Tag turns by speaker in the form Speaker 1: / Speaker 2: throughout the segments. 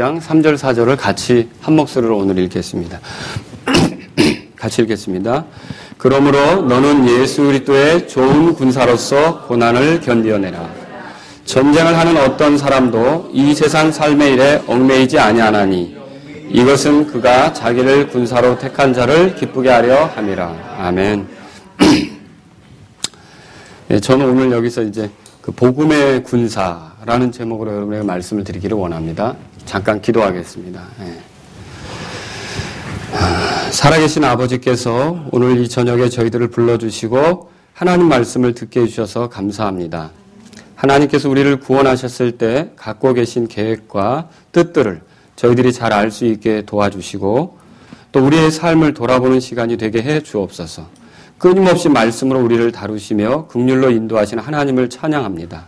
Speaker 1: 2장 3절 4절을 같이 한 목소리로 오늘 읽겠습니다. 같이 읽겠습니다. 그러므로 너는 예수 그리스도의 좋은 군사로서 고난을 견디어내라. 전쟁을 하는 어떤 사람도 이 세상 삶의 일에 얽매이지 아니하나니 이것은 그가 자기를 군사로 택한 자를 기쁘게 하려 함이라. 아멘. 네, 저는 오늘 여기서 이제 그 복음의 군사라는 제목으로 여러분에게 말씀을 드리기를 원합니다. 잠깐 기도하겠습니다. 네. 살아계신 아버지께서 오늘 이 저녁에 저희들을 불러주시고 하나님 말씀을 듣게 해주셔서 감사합니다. 하나님께서 우리를 구원하셨을 때 갖고 계신 계획과 뜻들을 저희들이 잘 알 수 있게 도와주시고 또 우리의 삶을 돌아보는 시간이 되게 해 주옵소서. 끊임없이 말씀으로 우리를 다루시며 긍휼로 인도하시는 하나님을 찬양합니다.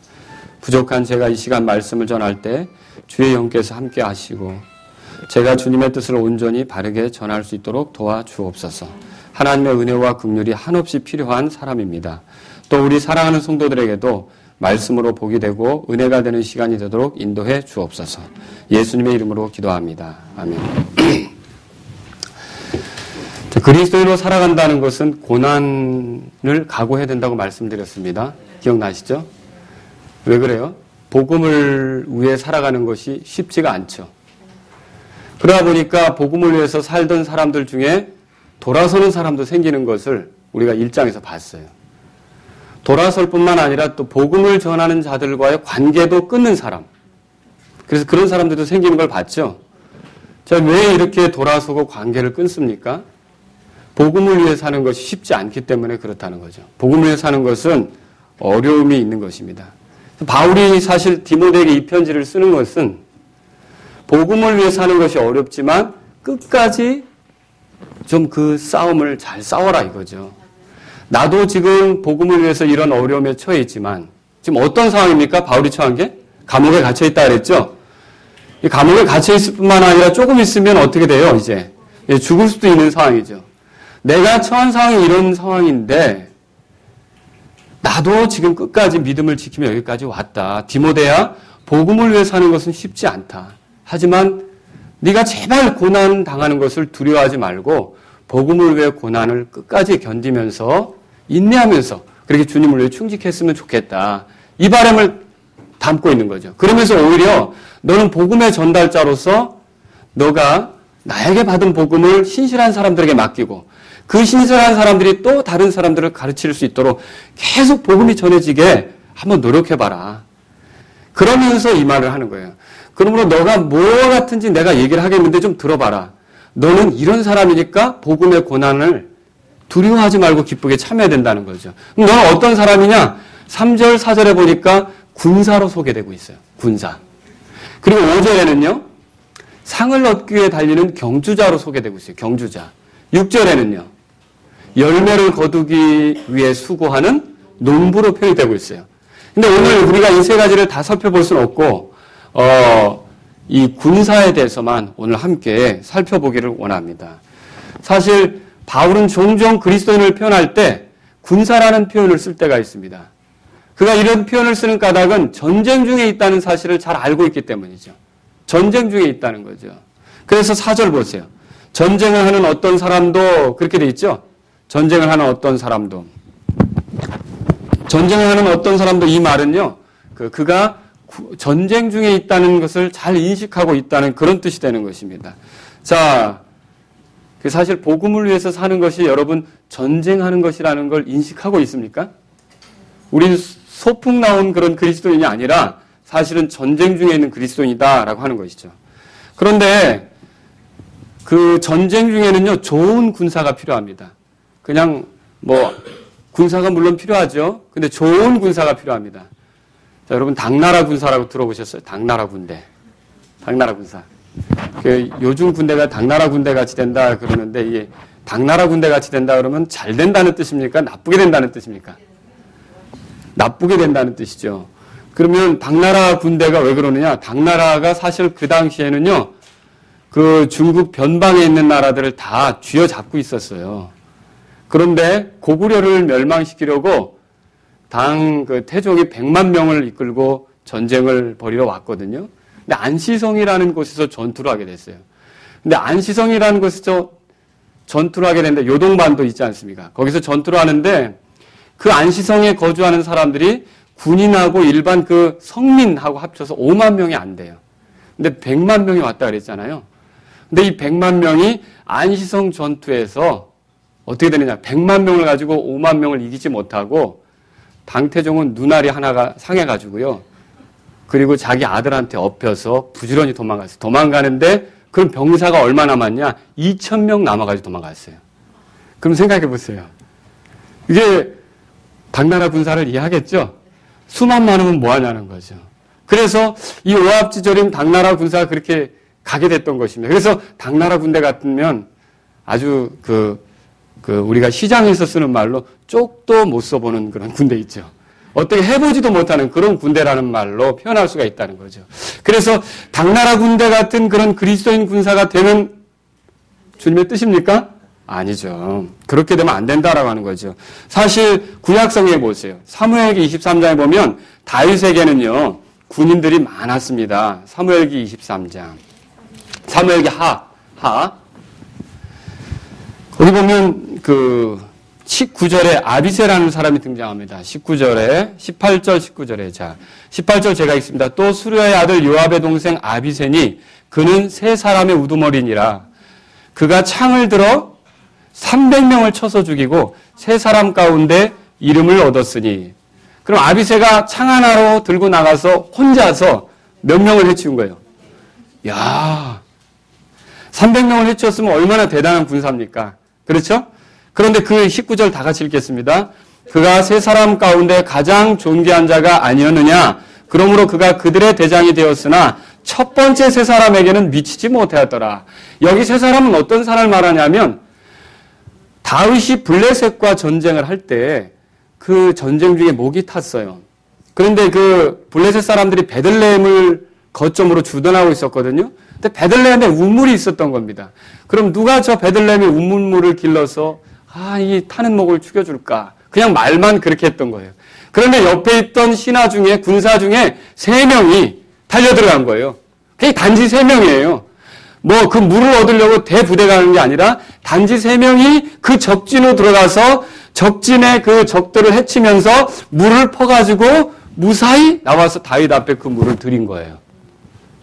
Speaker 1: 부족한 제가 이 시간 말씀을 전할 때 주의 영께서 함께 하시고 제가 주님의 뜻을 온전히 바르게 전할 수 있도록 도와주옵소서. 하나님의 은혜와 긍휼이 한없이 필요한 사람입니다. 또 우리 사랑하는 성도들에게도 말씀으로 복이 되고 은혜가 되는 시간이 되도록 인도해 주옵소서. 예수님의 이름으로 기도합니다. 아멘. 그리스도인으로 살아간다는 것은 고난을 각오해야 된다고 말씀드렸습니다. 기억나시죠? 왜 그래요? 복음을 위해 살아가는 것이 쉽지가 않죠. 그러다 보니까 복음을 위해서 살던 사람들 중에 돌아서는 사람도 생기는 것을 우리가 1장에서 봤어요. 돌아설 뿐만 아니라 또 복음을 전하는 자들과의 관계도 끊는 사람. 그래서 그런 사람들도 생기는 걸 봤죠. 자, 왜 이렇게 돌아서고 관계를 끊습니까? 복음을 위해 사는 것이 쉽지 않기 때문에 그렇다는 거죠. 복음을 위해 사는 것은 어려움이 있는 것입니다. 바울이 사실 디모데에게 이 편지를 쓰는 것은 복음을 위해 사는 것이 어렵지만 끝까지 좀 그 싸움을 잘 싸워라 이거죠. 나도 지금 복음을 위해서 이런 어려움에 처해 있지만 지금 어떤 상황입니까? 바울이 처한 게? 감옥에 갇혀 있다 그랬죠? 이 감옥에 갇혀 있을 뿐만 아니라 조금 있으면 어떻게 돼요? 이제 죽을 수도 있는 상황이죠. 내가 처한 상황이 이런 상황인데 나도 지금 끝까지 믿음을 지키며 여기까지 왔다. 디모데야, 복음을 위해 사는 것은 쉽지 않다. 하지만 네가 제발 고난 당하는 것을 두려워하지 말고 복음을 위해 고난을 끝까지 견디면서 인내하면서 그렇게 주님을 위해 충직했으면 좋겠다. 이 바람을 담고 있는 거죠. 그러면서 오히려 너는 복음의 전달자로서 너가 나에게 받은 복음을 신실한 사람들에게 맡기고 그 신실한 사람들이 또 다른 사람들을 가르칠 수 있도록 계속 복음이 전해지게 한번 노력해봐라. 그러면서 이 말을 하는 거예요. 그러므로 너가 뭐 같은지 내가 얘기를 하겠는데 좀 들어봐라. 너는 이런 사람이니까 복음의 고난을 두려워하지 말고 기쁘게 참여해야 된다는 거죠. 그럼 너는 어떤 사람이냐? 3절, 4절에 보니까 군사로 소개되고 있어요. 군사. 그리고 5절에는요. 상을 얻기 위해 달리는 경주자로 소개되고 있어요. 경주자. 6절에는요. 열매를 거두기 위해 수고하는 농부로 표현이 되고 있어요. 근데 오늘 우리가 이 세 가지를 다 살펴볼 수는 없고 이 군사에 대해서만 오늘 함께 살펴보기를 원합니다. 사실 바울은 종종 그리스도인을 표현할 때 군사라는 표현을 쓸 때가 있습니다. 그가 이런 표현을 쓰는 까닭은 전쟁 중에 있다는 사실을 잘 알고 있기 때문이죠. 전쟁 중에 있다는 거죠. 그래서 4절 보세요. 전쟁을 하는 어떤 사람도 그렇게 돼 있죠. 전쟁을 하는 어떤 사람도. 전쟁을 하는 어떤 사람도 이 말은요. 그가 전쟁 중에 있다는 것을 잘 인식하고 있다는 그런 뜻이 되는 것입니다. 자, 사실 복음을 위해서 사는 것이 여러분 전쟁하는 것이라는 걸 인식하고 있습니까? 우리는 소풍 나온 그런 그리스도인이 아니라 사실은 전쟁 중에 있는 그리스도인이다라고 하는 것이죠. 그런데 그 전쟁 중에는요, 좋은 군사가 필요합니다. 그냥 군사가 물론 필요하죠. 근데 좋은 군사가 필요합니다. 자, 여러분 당나라 군사라고 들어보셨어요? 당나라 군대. 당나라 군사. 요즘 군대가 당나라 군대 같이 된다 그러는데 이게 당나라 군대 같이 된다 그러면 잘 된다는 뜻입니까? 나쁘게 된다는 뜻입니까? 나쁘게 된다는 뜻이죠. 그러면 당나라 군대가 왜 그러느냐? 당나라가 사실 그 당시에는요. 그 중국 변방에 있는 나라들을 다 쥐어잡고 있었어요. 그런데 고구려를 멸망시키려고 태종이 100만 명을 이끌고 전쟁을 벌이러 왔거든요. 근데 안시성이라는 곳에서 전투를 하게 됐어요. 근데 안시성이라는 곳에서 전투를 하게 됐는데 요동반도 있지 않습니까? 거기서 전투를 하는데 그 안시성에 거주하는 사람들이 군인하고 일반 그 성민하고 합쳐서 5만 명이 안 돼요. 근데 100만 명이 왔다 그랬잖아요. 근데 이 100만 명이 안시성 전투에서 어떻게 되느냐. 100만 명을 가지고 5만 명을 이기지 못하고 당태종은 눈알이 하나가 상해가지고요. 그리고 자기 아들한테 엎혀서 부지런히 도망갔어요. 도망가는데 그럼 병사가 얼마 남았냐? 2,000명 남아가지고 도망갔어요. 그럼 생각해 보세요. 이게 당나라 군사를 이해하겠죠? 수만 많으면 뭐 하냐는 거죠. 그래서 이 오합지졸인 당나라 군사가 그렇게 가게 됐던 것입니다. 그래서 당나라 군대 같으면 아주 우리가 시장에서 쓰는 말로 쪽도 못 써보는 그런 군대 있죠. 어떻게 해보지도 못하는 그런 군대라는 말로 표현할 수가 있다는 거죠. 그래서 당나라 군대 같은 그런 그리스도인 군사가 되는 주님의 뜻입니까? 아니죠. 그렇게 되면 안 된다라고 하는 거죠. 사실 구약성에 보세요. 사무엘기 23장에 보면 다윗에게는요 군인들이 많았습니다. 사무엘기 23장. 사무엘기 하. 거기 보면 19절에 아비새라는 사람이 등장합니다. 18절, 19절에. 자, 18절 제가 읽습니다. 또 수르야의 아들 요압의 동생 아비새니 그는 세 사람의 우두머리니라. 그가 창을 들어 300명을 쳐서 죽이고 세 사람 가운데 이름을 얻었으니. 그럼 아비새가 창 하나로 들고 나가서 혼자서 몇 명을 해치운 거예요? 야, 300명을 해치웠으면 얼마나 대단한 군사입니까? 그렇죠? 그런데 그 19절 다 같이 읽겠습니다. 그가 세 사람 가운데 가장 존귀한 자가 아니었느냐? 그러므로 그가 그들의 대장이 되었으나 첫 번째 세 사람에게는 미치지 못하였더라. 여기 세 사람은 어떤 사람을 말하냐면 다윗이 블레셋과 전쟁을 할 때 그 전쟁 중에 목이 탔어요. 그런데 그 블레셋 사람들이 베들레헴을 거점으로 주둔하고 있었거든요. 근데 베들레헴에 우물이 있었던 겁니다. 그럼 누가 저 베들레헴의 우물물을 길러서 이 타는 목을 죽여줄까? 그냥 말만 그렇게 했던 거예요. 그런데 옆에 있던 신하 중에 군사 중에 3명이 달려들어간 거예요. 그게 단지 3명이에요. 뭐 그 물을 얻으려고 대부대가 가는 게 아니라 단지 3명이 그 적진으로 들어가서 적진의 그 적들을 해치면서 물을 퍼가지고 무사히 나와서 다윗 앞에 그 물을 들인 거예요.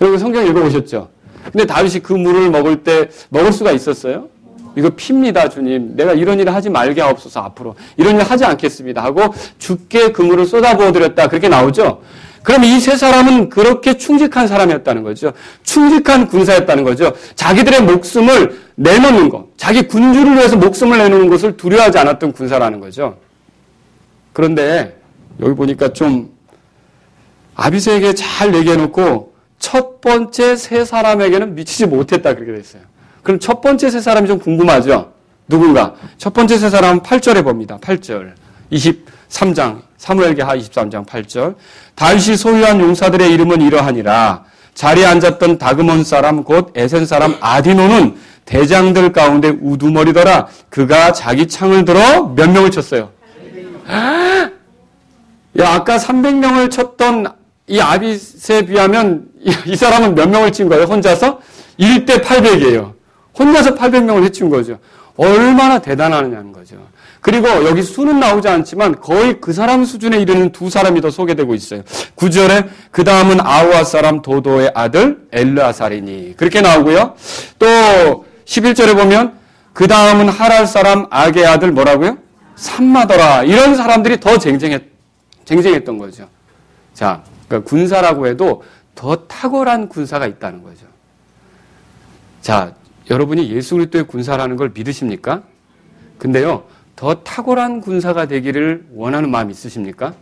Speaker 1: 여러분 성경 읽어보셨죠? 근데 다윗이 그 물을 먹을 때 먹을 수가 있었어요? 이거 핍니다, 주님. 내가 이런 일을 하지 말게 하옵소서, 앞으로. 이런 일을 하지 않겠습니다. 하고 죽게 그 물을 쏟아부어 드렸다. 그렇게 나오죠? 그럼 이 세 사람은 그렇게 충직한 사람이었다는 거죠. 충직한 군사였다는 거죠. 자기들의 목숨을 내놓는 것, 자기 군주를 위해서 목숨을 내놓는 것을 두려워하지 않았던 군사라는 거죠. 그런데 여기 보니까 좀 아비새에게 잘 얘기해놓고 첫 번째 세 사람에게는 미치지 못했다 그렇게 됐어요. 그럼 첫 번째 세 사람이 좀 궁금하죠? 누군가? 첫 번째 세 사람은 8절에 봅니다. 8절. 23장. 사무엘기 하 23장 8절. 다윗이 소유한 용사들의 이름은 이러하니라. 자리에 앉았던 다그몬 사람 곧 에센 사람 아디노는 대장들 가운데 우두머리더라. 그가 자기 창을 들어 몇 명을 쳤어요? 야, 아까 300명을 쳤던 이 아비새에 비하면 이 사람은 몇 명을 친 거예요? 혼자서? 1대 800이에요. 혼자서 800명을 해친 거죠. 얼마나 대단하느냐는 거죠. 그리고 여기 수는 나오지 않지만 거의 그 사람 수준에 이르는 두 사람이 더 소개되고 있어요. 9절에 그 다음은 아우아 사람 도도의 아들 엘르아살이니 그렇게 나오고요. 또 11절에 보면 그 다음은 하랄 사람 악의 아들 뭐라고요? 삼마더라. 이런 사람들이 더 쟁쟁했던 거죠. 자, 그러니까 군사라고 해도 더 탁월한 군사가 있다는 거죠. 자, 여러분이 예수 그리스도의 군사라는 걸 믿으십니까? 근데요, 더 탁월한 군사가 되기를 원하는 마음이 있으십니까?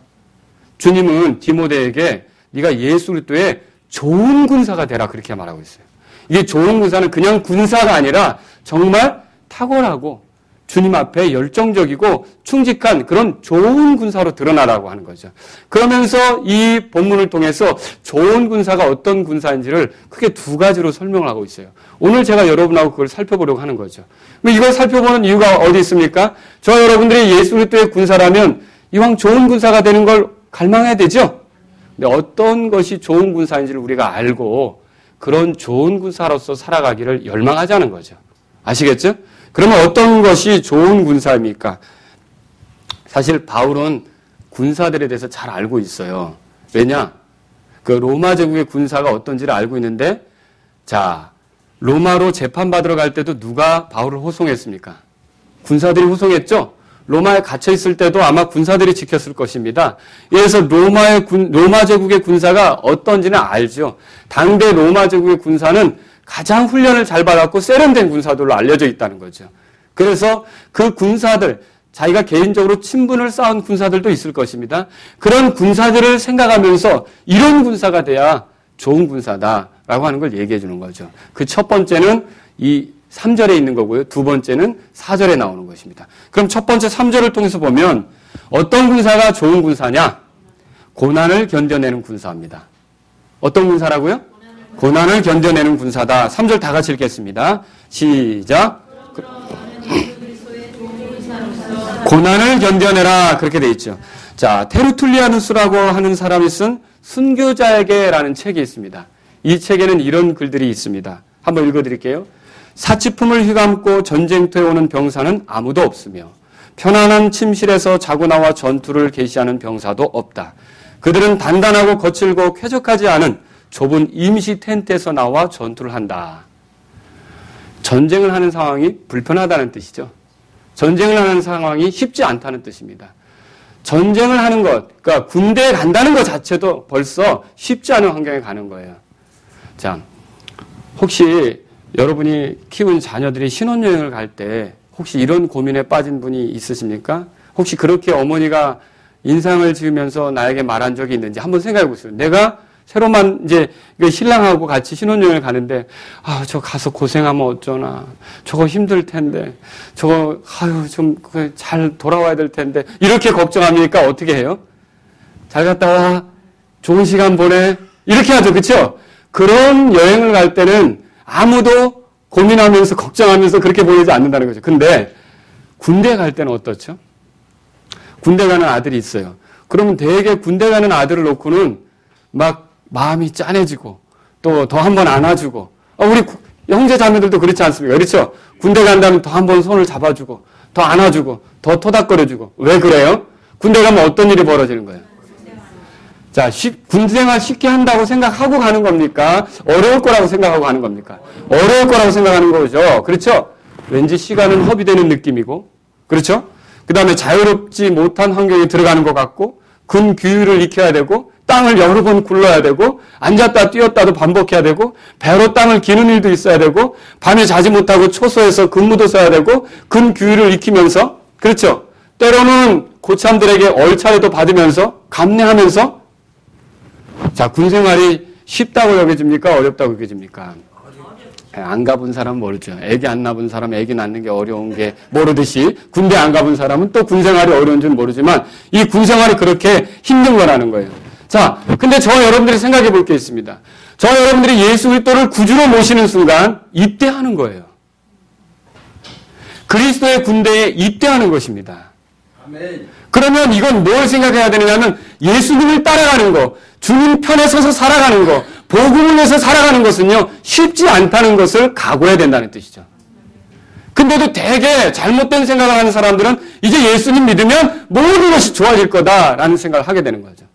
Speaker 1: 주님은 디모데에게 네가 예수 그리스도의 좋은 군사가 되라 그렇게 말하고 있어요. 이게 좋은 군사는 그냥 군사가 아니라 정말 탁월하고 주님 앞에 열정적이고 충직한 그런 좋은 군사로 드러나라고 하는 거죠. 그러면서 이 본문을 통해서 좋은 군사가 어떤 군사인지를 크게 두 가지로 설명을 하고 있어요. 오늘 제가 여러분하고 그걸 살펴보려고 하는 거죠. 이걸 살펴보는 이유가 어디 있습니까? 저 여러분들이 예수 그리스도의 군사라면 이왕 좋은 군사가 되는 걸 갈망해야 되죠? 근데 어떤 것이 좋은 군사인지를 우리가 알고 그런 좋은 군사로서 살아가기를 열망하자는 거죠. 아시겠죠? 그러면 어떤 것이 좋은 군사입니까? 사실 바울은 군사들에 대해서 잘 알고 있어요. 왜냐? 그 로마 제국의 군사가 어떤지를 알고 있는데, 자, 로마로 재판받으러 갈 때도 누가 바울을 호송했습니까? 군사들이 호송했죠? 로마에 갇혀 있을 때도 아마 군사들이 지켰을 것입니다. 그래서 로마 제국의 군사가 어떤지는 알죠. 당대 로마 제국의 군사는 가장 훈련을 잘 받았고 세련된 군사들로 알려져 있다는 거죠. 그래서 그 군사들, 자기가 개인적으로 친분을 쌓은 군사들도 있을 것입니다. 그런 군사들을 생각하면서 이런 군사가 돼야 좋은 군사다라고 하는 걸 얘기해 주는 거죠. 그 첫 번째는 이 3절에 있는 거고요. 두 번째는 4절에 나오는 것입니다. 그럼 첫 번째 3절을 통해서 보면 어떤 군사가 좋은 군사냐? 고난을 견뎌내는 군사입니다. 어떤 군사라고요? 고난을 견뎌내는 군사다. 3절 다 같이 읽겠습니다. 시작. 고난을 견뎌내라. 그렇게 돼 있죠. 자, 테르툴리아누스라고 하는 사람이 쓴 순교자에게라는 책이 있습니다. 이 책에는 이런 글들이 있습니다. 한번 읽어드릴게요. 사치품을 휘감고 전쟁터에 오는 병사는 아무도 없으며 편안한 침실에서 자고 나와 전투를 개시하는 병사도 없다. 그들은 단단하고 거칠고 쾌적하지 않은 좁은 임시 텐트에서 나와 전투를 한다. 전쟁을 하는 상황이 불편하다는 뜻이죠. 전쟁을 하는 상황이 쉽지 않다는 뜻입니다. 전쟁을 하는 것, 그러니까 군대에 간다는 것 자체도 벌써 쉽지 않은 환경에 가는 거예요. 자, 혹시 여러분이 키운 자녀들이 신혼여행을 갈 때 혹시 이런 고민에 빠진 분이 있으십니까? 혹시 그렇게 어머니가 인상을 지으면서 나에게 말한 적이 있는지 한번 생각해 보세요. 내가 새로만 이제 신랑하고 같이 신혼여행을 가는데 저 가서 고생하면 어쩌나. 저거 힘들 텐데. 저거 좀 잘 돌아와야 될 텐데. 이렇게 걱정합니까? 어떻게 해요? 잘 갔다 와. 좋은 시간 보내. 이렇게 하죠. 그렇죠? 그런 여행을 갈 때는 아무도 고민하면서 걱정하면서 그렇게 보내지 않는다는 거죠. 근데 군대 갈 때는 어떻죠? 군대 가는 아들이 있어요. 그러면 대개 군대 가는 아들을 놓고는 막 마음이 짠해지고 또 더 한 번 안아주고 우리 형제 자매들도 그렇지 않습니까? 그렇죠? 군대 간다면 더 한 번 손을 잡아주고 더 안아주고 더 토닥거려주고 왜 그래요? 군대 가면 어떤 일이 벌어지는 거예요? 자, 군생활 쉽게 한다고 생각하고 가는 겁니까? 어려울 거라고 생각하고 가는 겁니까? 어려울 거라고 생각하는 거죠. 그렇죠? 왠지 시간은 허비되는 느낌이고, 그렇죠? 그 다음에 자유롭지 못한 환경에 들어가는 것 같고, 근규율을 익혀야 되고, 땅을 여러 번 굴러야 되고, 앉았다 뛰었다도 반복해야 되고, 배로 땅을 기는 일도 있어야 되고, 밤에 자지 못하고 초소에서 근무도 써야 되고, 근규율을 익히면서, 그렇죠? 때로는 고참들에게 얼차례도 받으면서, 감내하면서, 자, 군생활이 쉽다고 여겨집니까? 어렵다고 여겨집니까? 안 가본 사람은 모르죠. 애기 안 낳은 사람은 애기 낳는 게 어려운 게 모르듯이 군대 안 가본 사람은 또 군생활이 어려운 줄 모르지만 이 군생활이 그렇게 힘든 거라는 거예요. 자, 근데 저와 여러분들이 생각해 볼 게 있습니다. 저와 여러분들이 예수 그리스도를 구주로 모시는 순간 입대하는 거예요. 그리스도의 군대에 입대하는 것입니다. 아멘. 그러면 이건 뭘 생각해야 되느냐면 예수님을 따라가는 거, 주님 편에 서서 살아가는 거, 복음을 위해서 살아가는 것은요 쉽지 않다는 것을 각오해야 된다는 뜻이죠. 근데도 되게 잘못된 생각을 하는 사람들은 이제 예수님 믿으면 모든 것이 좋아질 거다라는 생각을 하게 되는 거죠.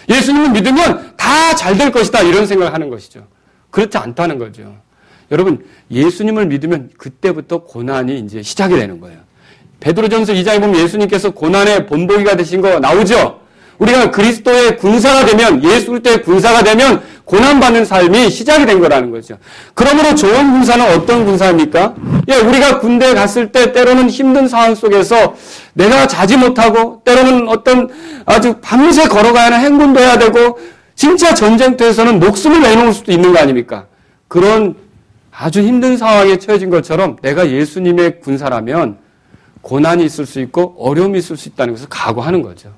Speaker 1: 예수님을 믿으면 다 잘 될 것이다 이런 생각을 하는 것이죠. 그렇지 않다는 거죠. 여러분 예수님을 믿으면 그때부터 고난이 이제 시작이 되는 거예요. 베드로전서 2장에 보면 예수님께서 고난의 본보기가 되신 거 나오죠. 우리가 그리스도의 군사가 되면 예수 그리스도의 군사가 되면 고난받는 삶이 시작이 된 거라는 거죠. 그러므로 좋은 군사는 어떤 군사입니까? 우리가 군대에 갔을 때 때로는 힘든 상황 속에서 내가 자지 못하고 때로는 어떤 아주 밤새 걸어가야 하는 행군도 해야 되고 진짜 전쟁터에서는 목숨을 내놓을 수도 있는 거 아닙니까? 그런 아주 힘든 상황에 처해진 것처럼 내가 예수님의 군사라면 고난이 있을 수 있고 어려움이 있을 수 있다는 것을 각오하는 거죠.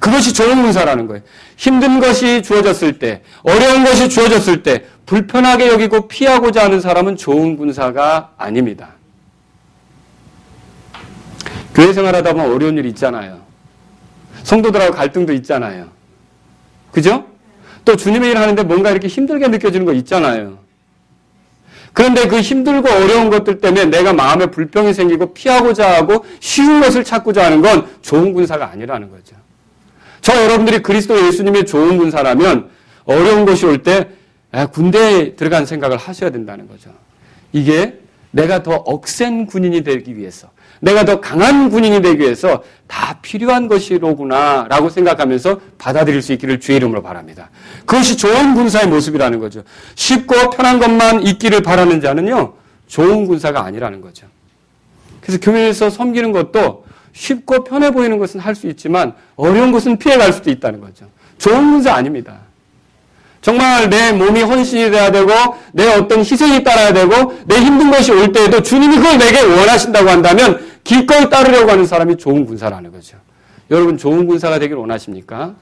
Speaker 1: 그것이 좋은 군사라는 거예요. 힘든 것이 주어졌을 때, 어려운 것이 주어졌을 때 불편하게 여기고 피하고자 하는 사람은 좋은 군사가 아닙니다. 교회 생활하다 보면 어려운 일이 있잖아요. 성도들하고 갈등도 있잖아요. 그죠? 또 주님의 일을 하는데 뭔가 이렇게 힘들게 느껴지는 거 있잖아요. 그런데 그 힘들고 어려운 것들 때문에 내가 마음에 불평이 생기고 피하고자 하고 쉬운 것을 찾고자 하는 건 좋은 군사가 아니라는 거죠. 저 여러분들이 그리스도 예수님의 좋은 군사라면 어려운 것이 올 때 군대에 들어간 생각을 하셔야 된다는 거죠. 이게 내가 더 억센 군인이 되기 위해서, 내가 더 강한 군인이 되기 위해서 다 필요한 것이로구나 라고 생각하면서 받아들일 수 있기를 주의 이름으로 바랍니다. 그것이 좋은 군사의 모습이라는 거죠. 쉽고 편한 것만 있기를 바라는 자는요, 좋은 군사가 아니라는 거죠. 그래서 교회에서 섬기는 것도 쉽고 편해 보이는 것은 할 수 있지만 어려운 것은 피해갈 수도 있다는 거죠. 좋은 군사 아닙니다. 정말 내 몸이 헌신이 돼야 되고 내 어떤 희생이 따라야 되고 내 힘든 것이 올 때에도 주님이 그걸 내게 원하신다고 한다면 기꺼이 따르려고 하는 사람이 좋은 군사라는 거죠. 여러분 좋은 군사가 되길 원하십니까?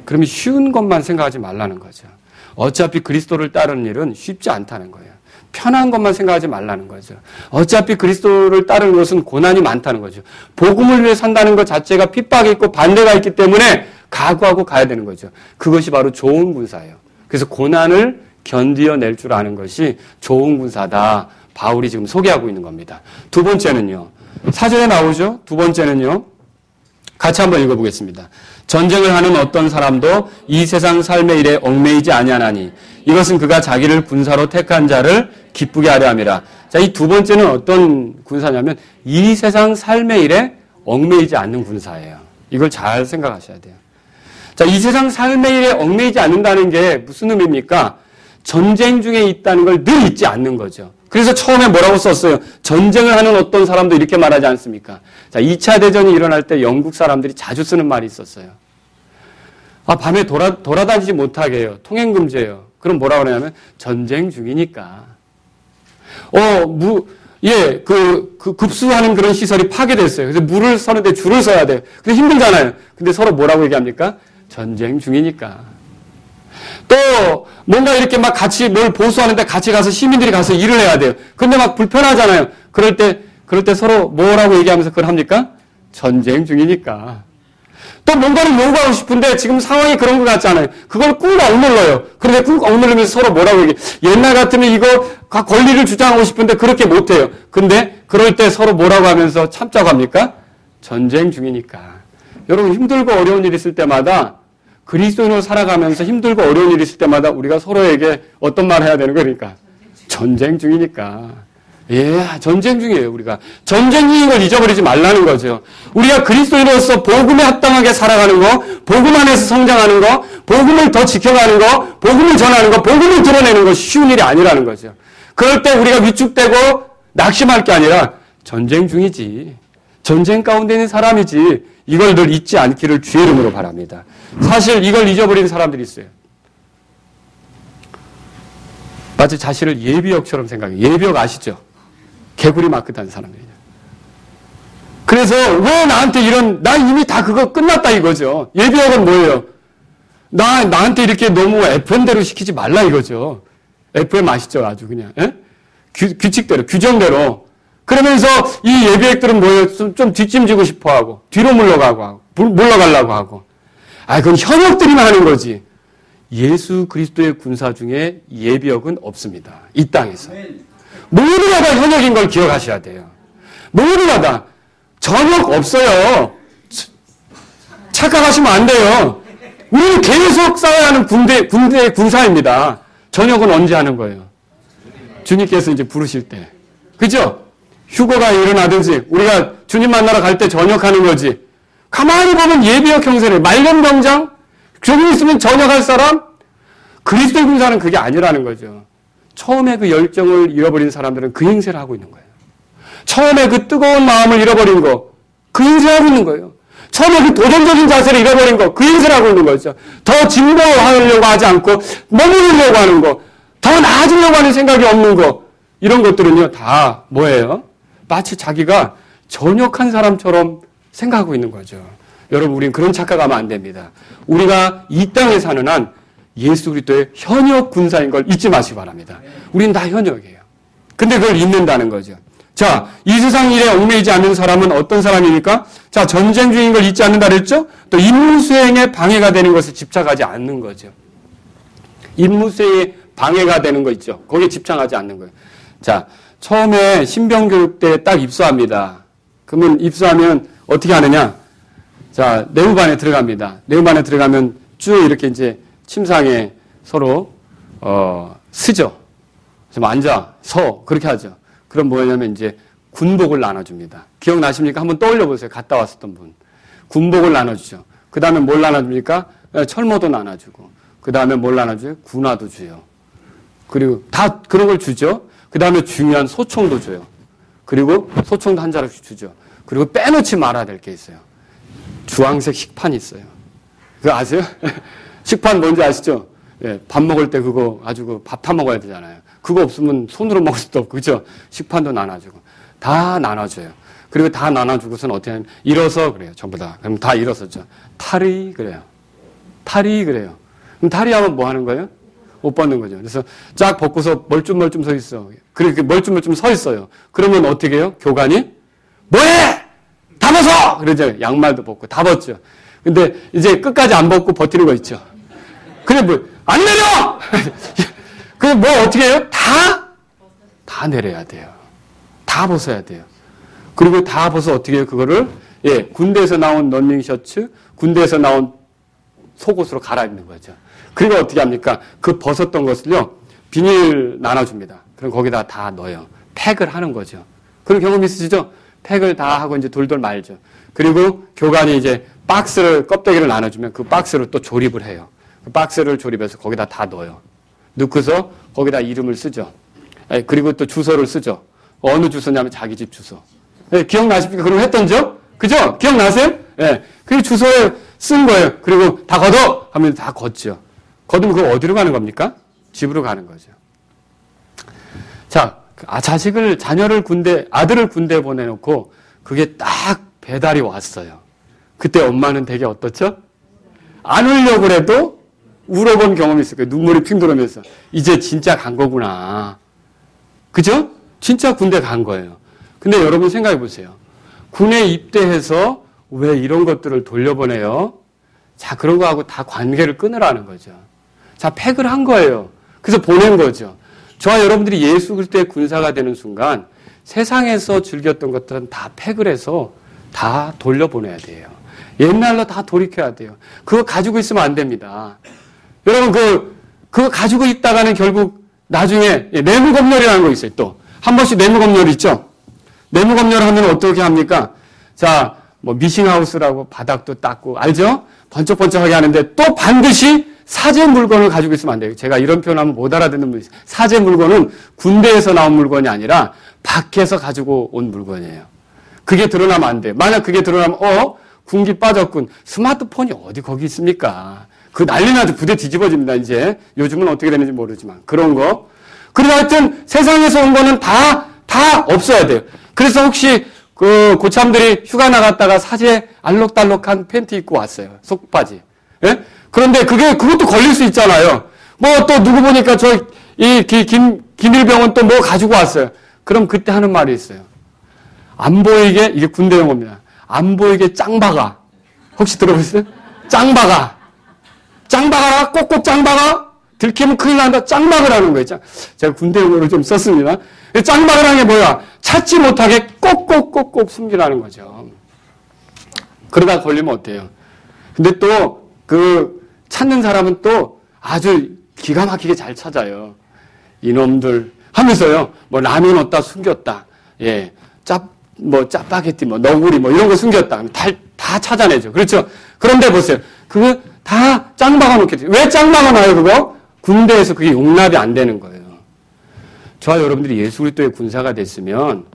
Speaker 1: 그러면 쉬운 것만 생각하지 말라는 거죠. 어차피 그리스도를 따르는 일은 쉽지 않다는 거예요. 편한 것만 생각하지 말라는 거죠. 어차피 그리스도를 따르는 것은 고난이 많다는 거죠. 복음을 위해 산다는 것 자체가 핍박이 있고 반대가 있기 때문에 각오하고 가야 되는 거죠. 그것이 바로 좋은 군사예요. 그래서 고난을 견디어낼 줄 아는 것이 좋은 군사다. 바울이 지금 소개하고 있는 겁니다. 두 번째는요. 사전에 나오죠. 두 번째는요. 같이 한번 읽어보겠습니다. 전쟁을 하는 어떤 사람도 이 세상 삶의 일에 얽매이지 아니하나니 이것은 그가 자기를 군사로 택한 자를 기쁘게 하려 함이라. 자, 이 두 번째는 어떤 군사냐면 이 세상 삶의 일에 얽매이지 않는 군사예요. 이걸 잘 생각하셔야 돼요. 자, 이 세상 삶의 일에 얽매이지 않는다는 게 무슨 의미입니까? 전쟁 중에 있다는 걸 늘 잊지 않는 거죠. 그래서 처음에 뭐라고 썼어요? 전쟁을 하는 어떤 사람도 이렇게 말하지 않습니까? 자, 2차 대전이 일어날 때 영국 사람들이 자주 쓰는 말이 있었어요. 밤에 돌아다니지 못하게 해요. 통행금지예요. 그럼 뭐라고 그러냐면 전쟁 중이니까. 급수하는 그런 시설이 파괴됐어요. 그래서 물을 서는데 줄을 서야 돼요. 그래서 힘들잖아요. 근데 서로 뭐라고 얘기합니까? 전쟁 중이니까. 또 뭔가 이렇게 막 같이 뭘 보수하는데 같이 가서 시민들이 가서 일을 해야 돼요. 근데 막 불편하잖아요. 그럴 때 서로 뭐라고 얘기하면서 그걸 합니까? 전쟁 중이니까. 또 뭔가를 요구하고 싶은데 지금 상황이 그런 것 같잖아요. 그걸 꾹 억눌러요. 그런데 꾹 억누르면서 서로 뭐라고 얘기해요. 옛날 같으면 이거 권리를 주장하고 싶은데 그렇게 못해요. 근데 그럴 때 서로 뭐라고 하면서 참자고 합니까? 전쟁 중이니까. 여러분 힘들고 어려운 일 있을 때마다 그리스도인으로 살아가면서 힘들고 어려운 일이 있을 때마다 우리가 서로에게 어떤 말을 해야 되는 거니까 전쟁 중이니까. 전쟁 중이에요. 우리가 전쟁 중인 걸 잊어버리지 말라는 거죠. 우리가 그리스도인으로서 복음에 합당하게 살아가는 거, 복음 안에서 성장하는 거, 복음을 더 지켜가는 거, 복음을 전하는 거, 복음을 드러내는 것이 쉬운 일이 아니라는 거죠. 그럴 때 우리가 위축되고 낙심할 게 아니라 전쟁 중이지, 전쟁 가운데 있는 사람이지, 이걸 늘 잊지 않기를 주의 이름으로 바랍니다. 사실 이걸 잊어버리는 사람들이 있어요. 마치 자신을 예비역처럼 생각해요. 예비역 아시죠? 개구리 마크 다는 사람들이죠. 그래서 왜 나한테 나 이미 다 그거 끝났다 이거죠. 예비역은 뭐예요? 나한테 이렇게 너무 FM대로 시키지 말라 이거죠. FM 아시죠? 아주 그냥. 규칙대로, 규정대로. 그러면서 이 예비역들은 뭐예요? 좀 뒷짐지고 싶어 하고, 뒤로 물러가려고 하고. 그건 현역들이만 하는 거지. 예수 그리스도의 군사 중에 예비역은 없습니다. 이 땅에서. 모두가 다 현역인 걸 기억하셔야 돼요. 모두가 다. 전역 없어요. 착각하시면 안 돼요. 우리는 계속 싸워야 하는 군대의 군사입니다. 전역은 언제 하는 거예요? 주님께서 이제 부르실 때. 그죠? 휴거가 일어나든지 우리가 주님 만나러 갈 때 전역하는 거지. 가만히 보면 예비역 형세를 말년병장 조금 있으면 전역할 사람 그리스도의 군사는 그게 아니라는 거죠. 처음에 그 열정을 잃어버린 사람들은 그 행세를 하고 있는 거예요. 처음에 그 뜨거운 마음을 잃어버린 거 그 행세를 하고 있는 거예요. 처음에 그 도전적인 자세를 잃어버린 거 그 행세를 하고 있는 거죠. 더 진보하려고 하지 않고 머무르려고 하는 거, 더 나아지려고 하는 생각이 없는 거, 이런 것들은요 다 뭐예요? 마치 자기가 전역한 사람처럼 생각하고 있는 거죠. 여러분, 우리는 그런 착각하면 안 됩니다. 우리가 이 땅에 사는 한 예수 그리스도의 현역 군사인 걸 잊지 마시기 바랍니다. 우리는 다 현역이에요. 근데 그걸 잊는다는 거죠. 자, 이 세상 일에 얽매이지 않는 사람은 어떤 사람입니까? 자, 전쟁 중인 걸 잊지 않는다 그랬죠? 또 임무 수행에 방해가 되는 것에 집착하지 않는 거죠. 임무 수행에 방해가 되는 거 있죠. 거기에 집착하지 않는 거예요. 자, 처음에 신병교육 때 딱 입소합니다. 그러면 입소하면 어떻게 하느냐? 자, 내무반에 들어갑니다. 내무반에 들어가면 쭉 이렇게 이제 침상에 서로 쓰죠. 좀 앉아, 서 그렇게 하죠. 그럼 뭐냐면 이제 군복을 나눠줍니다. 기억나십니까? 한번 떠올려 보세요. 갔다 왔었던 분. 군복을 나눠주죠. 그 다음에 뭘 나눠줍니까? 철모도 나눠주고. 그 다음에 뭘 나눠줘요? 군화도 줘요. 그리고 다 그런 걸 주죠. 그 다음에 중요한 소총도 줘요. 그리고 소총도 한 자루씩 주죠. 그리고 빼놓지 말아야 될 게 있어요. 주황색 식판이 있어요. 그거 아세요? 식판 뭔지 아시죠? 예, 밥 먹을 때 그거 가지고 밥 타 먹어야 되잖아요. 그거 없으면 손으로 먹을 수도 없고, 그죠? 식판도 나눠주고. 다 나눠줘요. 그리고 다 나눠주고서는 어떻게 하냐면, 일어서 그래요. 전부 다. 그럼 다 일어섰죠. 탈의 그래요. 탈의 그래요. 그럼 탈의하면 뭐 하는 거예요? 옷 벗는 거죠. 그래서 쫙 벗고서 멀뚱멀뚱 서 있어. 그렇게 멀뚱멀뚱 서 있어요. 그러면 어떻게 해요? 교관이? 뭐해! 다 벗어! 그러죠. 양말도 벗고 다 벗죠. 근데 이제 끝까지 안 벗고 버티는 거 있죠. 그래, 뭐, 안 내려! 그래, 뭐 어떻게 해요? 다 내려야 돼요. 다 벗어야 돼요. 그리고 다 벗어 어떻게 해요? 그거를, 예, 군대에서 나온 러닝 셔츠, 군대에서 나온 속옷으로 갈아입는 거죠. 그리고 어떻게 합니까? 그 벗었던 것을요, 비닐 나눠줍니다. 그럼 거기다 다 넣어요. 팩을 하는 거죠. 그런 경험 있으시죠? 팩을 다 하고 이제 돌돌 말죠. 그리고 교관이 이제 박스를, 껍데기를 나눠주면 그 박스를 또 조립을 해요. 그 박스를 조립해서 거기다 다 넣어요. 넣고서 거기다 이름을 쓰죠. 그리고 또 주소를 쓰죠. 어느 주소냐면 자기 집 주소. 기억나십니까? 그럼 했던 적? 그죠? 기억나세요? 예. 그 주소에 쓴 거예요. 그리고 다 걷어! 하면 다 걷죠. 걷으면 그거 어디로 가는 겁니까? 집으로 가는 거죠. 자, 자녀를 아들을 군대에 보내놓고 그게 딱 배달이 왔어요. 그때 엄마는 되게 어떻죠? 안 울려고 그래도 울어본 경험이 있을 거예요. 눈물이 핑 돌면서. 이제 진짜 간 거구나. 그죠? 진짜 군대 간 거예요. 근데 여러분 생각해 보세요. 군에 입대해서 왜 이런 것들을 돌려보내요? 자, 그런 거하고 다 관계를 끊으라는 거죠. 자, 팩을 한 거예요. 그래서 보낸 거죠. 저와 여러분들이 예수 그리스도의 군사가 되는 순간 세상에서 즐겼던 것들은 다 팩을 해서 다 돌려보내야 돼요. 옛날로 다 돌이켜야 돼요. 그거 가지고 있으면 안 됩니다. 여러분, 그거 가지고 있다가는 결국 나중에 내무검열이라는 거 있어요. 또 한 번씩 내무검열 있죠. 내무검열 하면 어떻게 합니까? 자, 뭐 미싱하우스라고 바닥도 닦고 알죠? 번쩍번쩍하게 하는데 또 반드시 사제 물건을 가지고 있으면 안 돼요. 제가 이런 표현하면 못 알아듣는 분이 있어요. 사제 물건은 군대에서 나온 물건이 아니라 밖에서 가지고 온 물건이에요. 그게 드러나면 안 돼요. 만약 그게 드러나면 군기 빠졌군. 스마트폰이 어디 거기 있습니까? 그 난리 나죠. 부대 뒤집어집니다. 이제 요즘은 어떻게 되는지 모르지만 그런 거. 그리고 하여튼 세상에서 온 거는 다 없어야 돼요. 그래서 혹시 그 고참들이 휴가 나갔다가 사제 알록달록한 팬티 입고 왔어요. 속바지. 예? 그런데 그것도 걸릴 수 있잖아요. 뭐 또 누구 보니까 김일병은 또 뭐 가지고 왔어요. 그럼 그때 하는 말이 있어요. 안 보이게, 이게 군대 용어입니다. 안 보이게 짱박아. 혹시 들어보셨어요? 짱박아. 짱박아라? 꼭꼭 짱박아? 들키면 큰일 난다. 짱박으라는 거예요. 제가 군대 용어를 좀 썼습니다. 짱박으라는 게 뭐야? 찾지 못하게 꼭꼭꼭꼭 숨기라는 거죠. 그러다 걸리면 어때요? 근데 또 찾는 사람은 또 아주 기가 막히게 잘 찾아요. 이놈들 하면서요. 뭐 라면 어디다 숨겼다. 예. 짜파게티, 너구리, 이런 거 숨겼다. 다 찾아내죠. 그렇죠? 그런데 보세요. 그거 다 짱 박아놓겠지. 왜 짱 박아놔요, 그거? 군대에서 그게 용납이 안 되는 거예요. 저와 여러분들이 예수 그리스도의 군사가 됐으면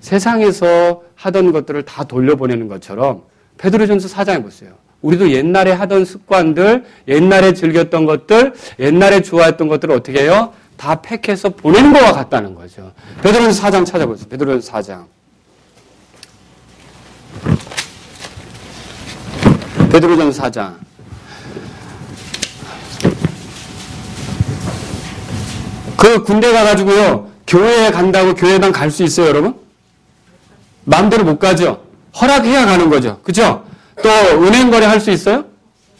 Speaker 1: 세상에서 하던 것들을 다 돌려보내는 것처럼 베드로전서 4장에 보세요. 우리도 옛날에 하던 습관들, 옛날에 즐겼던 것들, 옛날에 좋아했던 것들을 어떻게 해요? 다 팩해서 보내는 것과 같다는 거죠. 베드로전서 4장 찾아보세요. 베드로전서 4장. 베드로전서 4장. 그 군대 가가지고요, 교회에 간다고 교회당 갈 수 있어요, 여러분? 마음대로 못 가죠? 허락해야 가는 거죠. 그쵸? 또, 은행 거래 할 수 있어요?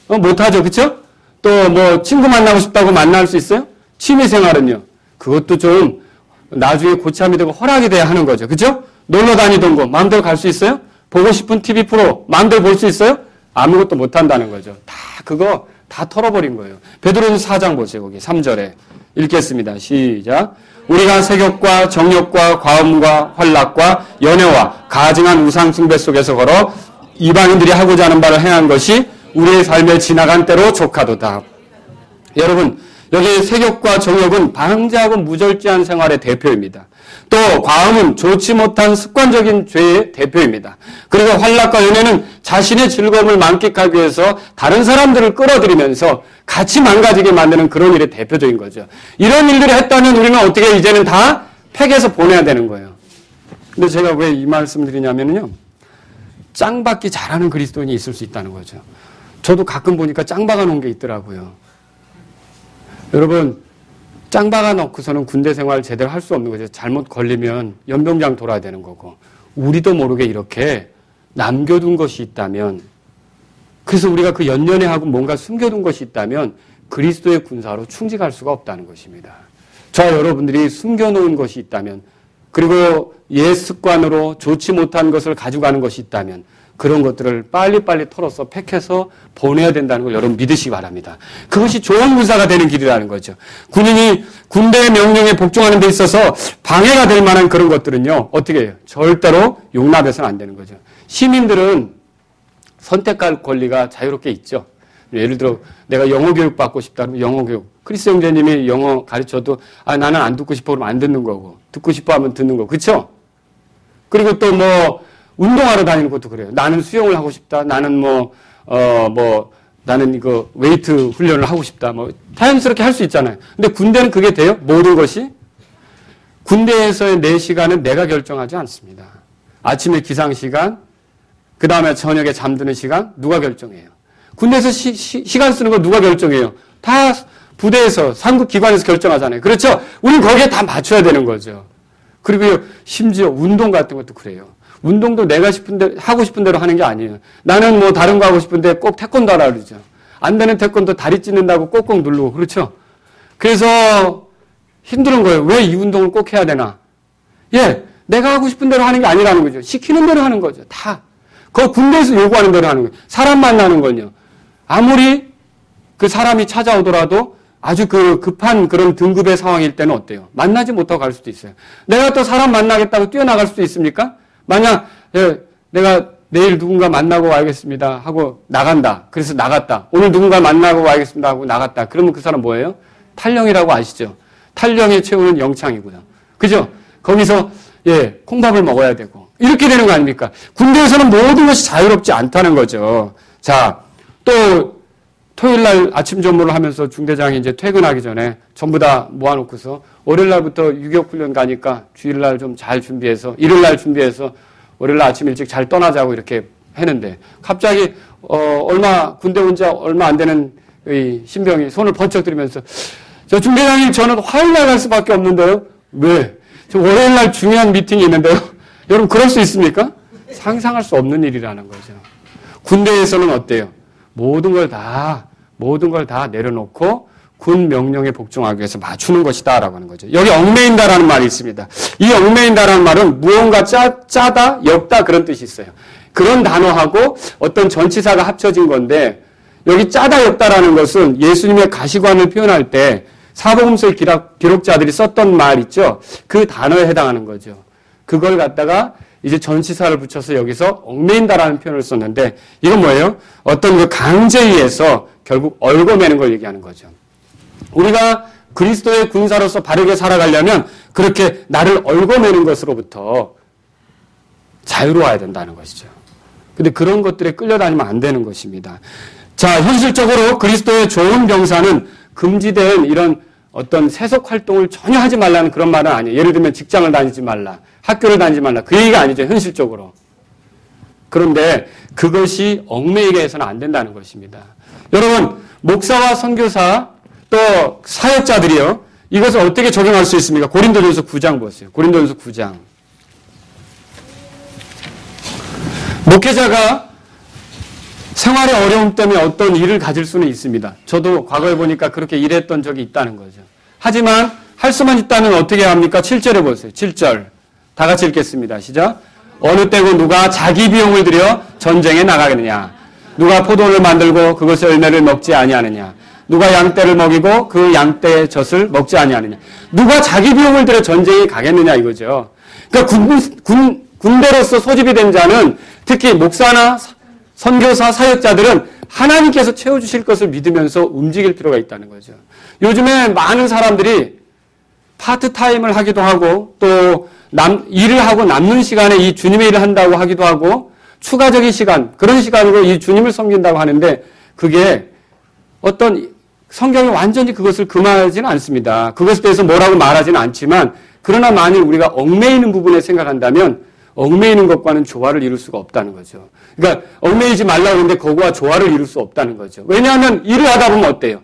Speaker 1: 못하죠. 그쵸? 또 뭐 친구 만나고 싶다고 만날 수 있어요? 취미생활은요? 그것도 좀 나중에 고참이 되고 허락이 돼야 하는 거죠. 그죠? 놀러 다니던 거 마음대로 갈 수 있어요? 보고 싶은 TV 프로 마음대로 볼 수 있어요? 아무것도 못 한다는 거죠. 그거 다 털어버린 거예요. 베드로전서 4장 보세요. 거기 3절에 읽겠습니다. 시작. 우리가 세욕과 정욕과 과음과 환락과 연애와 가증한 우상 숭배 속에서 걸어 이방인들이 하고자 하는 바를 행한 것이 우리의 삶에 지나간 때로 족하도다. 여러분, 여기 세욕과 정욕은 방자하고 무절제한 생활의 대표입니다. 또 과음은 좋지 못한 습관적인 죄의 대표입니다. 그리고 환락과 연애는 자신의 즐거움을 만끽하기 위해서 다른 사람들을 끌어들이면서 같이 망가지게 만드는 그런 일의 대표적인 거죠. 이런 일들을 했다면 우리는 어떻게 이제는 다 팩해서 보내야 되는 거예요. 근데 제가 왜 이 말씀 드리냐면요. 짱박기 잘하는 그리스도인이 있을 수 있다는 거죠. 저도 가끔 보니까 짱박아 놓은 게 있더라고요. 여러분, 짱박아 놓고서는 군대 생활 제대로 할 수 없는 거죠. 잘못 걸리면 연병장 돌아야 되는 거고. 우리도 모르게 이렇게 남겨둔 것이 있다면, 그래서 우리가 그 연년에 하고 뭔가 숨겨둔 것이 있다면 그리스도의 군사로 충직할 수가 없다는 것입니다. 저와 여러분들이 숨겨놓은 것이 있다면, 그리고 옛 습관으로 좋지 못한 것을 가져가는 것이 있다면 그런 것들을 빨리빨리 털어서 팩해서 보내야 된다는 걸 여러분 믿으시기 바랍니다. 그것이 좋은 군사가 되는 길이라는 거죠. 군인이 군대의 명령에 복종하는 데 있어서 방해가 될 만한 그런 것들은요. 어떻게 해요? 절대로 용납해서는 안 되는 거죠. 시민들은 선택할 권리가 자유롭게 있죠. 예를 들어 내가 영어 교육 받고 싶다면 영어 교육. 크리스 형제님이 영어 가르쳐도 나는 안 듣고 싶어 그러면 안 듣는 거고 듣고 싶어 하면 듣는 거고. 그렇죠? 그리고 또 뭐 운동하러 다니는 것도 그래요. 나는 수영을 하고 싶다. 나는 나는 이거 웨이트 훈련을 하고 싶다. 뭐 자연스럽게 할 수 있잖아요. 근데 군대는 그게 돼요? 모든 것이? 군대에서의 내 시간은 내가 결정하지 않습니다. 아침에 기상 시간, 그 다음에 저녁에 잠드는 시간 누가 결정해요? 군대에서 시간 쓰는 거 누가 결정해요? 다 부대에서 상급기관에서 결정하잖아요. 그렇죠? 우리는 거기에 다 맞춰야 되는 거죠. 그리고 심지어 운동 같은 것도 그래요. 운동도 내가 하고 싶은 대로 하는 게 아니에요. 나는 뭐 다른 거 하고 싶은데 꼭 태권도 하라 그러죠. 안 되는 태권도 다리 찢는다고 꼭꼭 누르고 그렇죠? 그래서 힘든 거예요. 왜 이 운동을 꼭 해야 되나? 내가 하고 싶은 대로 하는 게 아니라는 거죠. 시키는 대로 하는 거죠. 다. 그 군대에서 요구하는 대로 하는 거예요. 사람 만나는 건요. 아무리 그 사람이 찾아오더라도 아주 급한 그런 등급의 상황일 때는 어때요? 만나지 못하고 갈 수도 있어요. 내가 또 사람 만나겠다고 뛰어나갈 수도 있습니까? 만약 내가 내일 누군가 만나고 와야겠습니다 하고 나간다. 그래서 나갔다. 오늘 누군가 만나고 와야겠습니다 하고 나갔다. 그러면 그 사람 뭐예요? 탈령이라고 아시죠? 탈령의 최후는 영창이고요. 그죠? 거기서 콩밥을 먹어야 되고 이렇게 되는 거 아닙니까? 군대에서는 모든 것이 자유롭지 않다는 거죠. 자, 또 토요일 날 아침 전무를 하면서 중대장이 이제 퇴근하기 전에 전부 다 모아놓고서 월요일 날부터 유격훈련 가니까 주일 날 좀 잘 준비해서 일요일 날 준비해서 월요일 날 아침 일찍 잘 떠나자고 이렇게 했는데 갑자기 군대 온 지 얼마 안 되는 이 신병이 손을 번쩍 들이면서 저 중대장님 저는 화요일 날 갈 수밖에 없는데요. 왜? 저 월요일 날 중요한 미팅이 있는데요. 여러분 그럴 수 있습니까? 상상할 수 없는 일이라는 거죠. 군대에서는 어때요? 모든 걸 다 내려놓고 군 명령에 복종하기 위해서 맞추는 것이다라고 하는 거죠. 여기 얽매인다라는 말이 있습니다. 이 얽매인다라는 말은 무언가 짜다, 엮다 그런 뜻이 있어요. 그런 단어하고 어떤 전치사가 합쳐진 건데 여기 짜다, 엮다라는 것은 예수님의 가시관을 표현할 때 사복음서의 기록자들이 썼던 말 있죠. 그 단어에 해당하는 거죠. 그걸 갖다가 이제 전치사를 붙여서 여기서 얽매인다라는 표현을 썼는데 이건 뭐예요? 어떤 그 강제에 의해서 결국 얽어매는 걸 얘기하는 거죠. 우리가 그리스도의 군사로서 바르게 살아가려면 그렇게 나를 얽어매는 것으로부터 자유로워야 된다는 것이죠. 근데 그런 것들에 끌려다니면 안 되는 것입니다. 자, 현실적으로 그리스도의 좋은 병사는 금지된 이런 어떤 세속 활동을 전혀 하지 말라는 그런 말은 아니에요. 예를 들면 직장을 다니지 말라, 학교를 다니지 말라. 그 얘기가 아니죠. 현실적으로. 그런데 그것이 얽매이게 해서는 안 된다는 것입니다. 여러분, 목사와 선교사 또 사역자들이요. 이것을 어떻게 적용할 수 있습니까? 고린도전서 9장 보세요. 고린도전서 9장. 목회자가 생활의 어려움 때문에 어떤 일을 가질 수는 있습니다. 저도 과거에 보니까 그렇게 일했던 적이 있다는 거죠. 하지만 할 수만 있다면 어떻게 합니까? 7절에 보세요. 7절. 다 같이 읽겠습니다. 시작. 어느 때고 누가 자기 비용을 들여 전쟁에 나가겠느냐? 누가 포도를 만들고 그것의 열매를 먹지 아니하느냐? 누가 양떼를 먹이고 그 양떼의 젖을 먹지 아니하느냐? 누가 자기 비용을 들여 전쟁에 가겠느냐 이거죠. 그러니까 군대로서 소집이 된 자는 특히 목사나 선교사 사역자들은 하나님께서 채워주실 것을 믿으면서 움직일 필요가 있다는 거죠. 요즘에 많은 사람들이 파트타임을 하기도 하고 또 일을 하고 남는 시간에 이 주님의 일을 한다고 하기도 하고 추가적인 시간, 그런 시간으로 이 주님을 섬긴다고 하는데 그게 어떤 성경이 완전히 그것을 금하지는 않습니다. 그것에 대해서 뭐라고 말하지는 않지만 그러나 만일 우리가 얽매이는 부분에 생각한다면 얽매이는 것과는 조화를 이룰 수가 없다는 거죠. 그러니까 얽매이지 말라고 하는데 그거와 조화를 이룰 수 없다는 거죠. 왜냐하면 일을 하다 보면 어때요?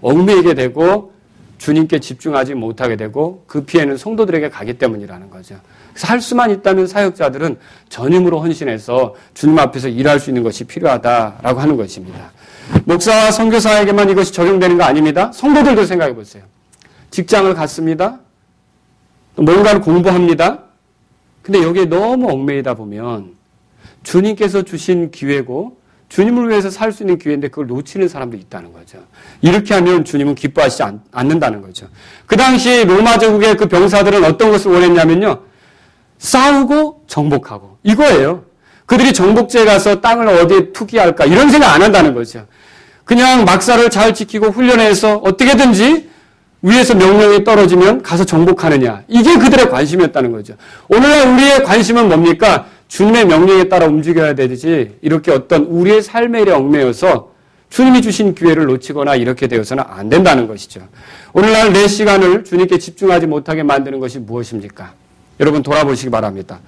Speaker 1: 얽매이게 되고 주님께 집중하지 못하게 되고 그 피해는 성도들에게 가기 때문이라는 거죠. 그래서 할 수만 있다면 사역자들은 전임으로 헌신해서 주님 앞에서 일할 수 있는 것이 필요하다라고 하는 것입니다. 목사와 선교사에게만 이것이 적용되는 거 아닙니다. 성도들도 생각해 보세요. 직장을 갖습니다. 또 뭔가를 공부합니다. 근데 여기에 너무 얽매이다 보면 주님께서 주신 기회고 주님을 위해서 살 수 있는 기회인데 그걸 놓치는 사람도 있다는 거죠. 이렇게 하면 주님은 기뻐하시지 않는다는 거죠. 그 당시 로마 제국의 그 병사들은 어떤 것을 원했냐면요. 싸우고 정복하고 이거예요. 그들이 정복지에 가서 땅을 어디에 투기할까 이런 생각 안 한다는 거죠. 그냥 막사를 잘 지키고 훈련해서 어떻게든지 위에서 명령이 떨어지면 가서 정복하느냐. 이게 그들의 관심이었다는 거죠. 오늘날 우리의 관심은 뭡니까? 주님의 명령에 따라 움직여야 되지 이렇게 어떤 우리의 삶의 일에 얽매여서 주님이 주신 기회를 놓치거나 이렇게 되어서는 안 된다는 것이죠. 오늘날 내 시간을 주님께 집중하지 못하게 만드는 것이 무엇입니까? 여러분 돌아보시기 바랍니다.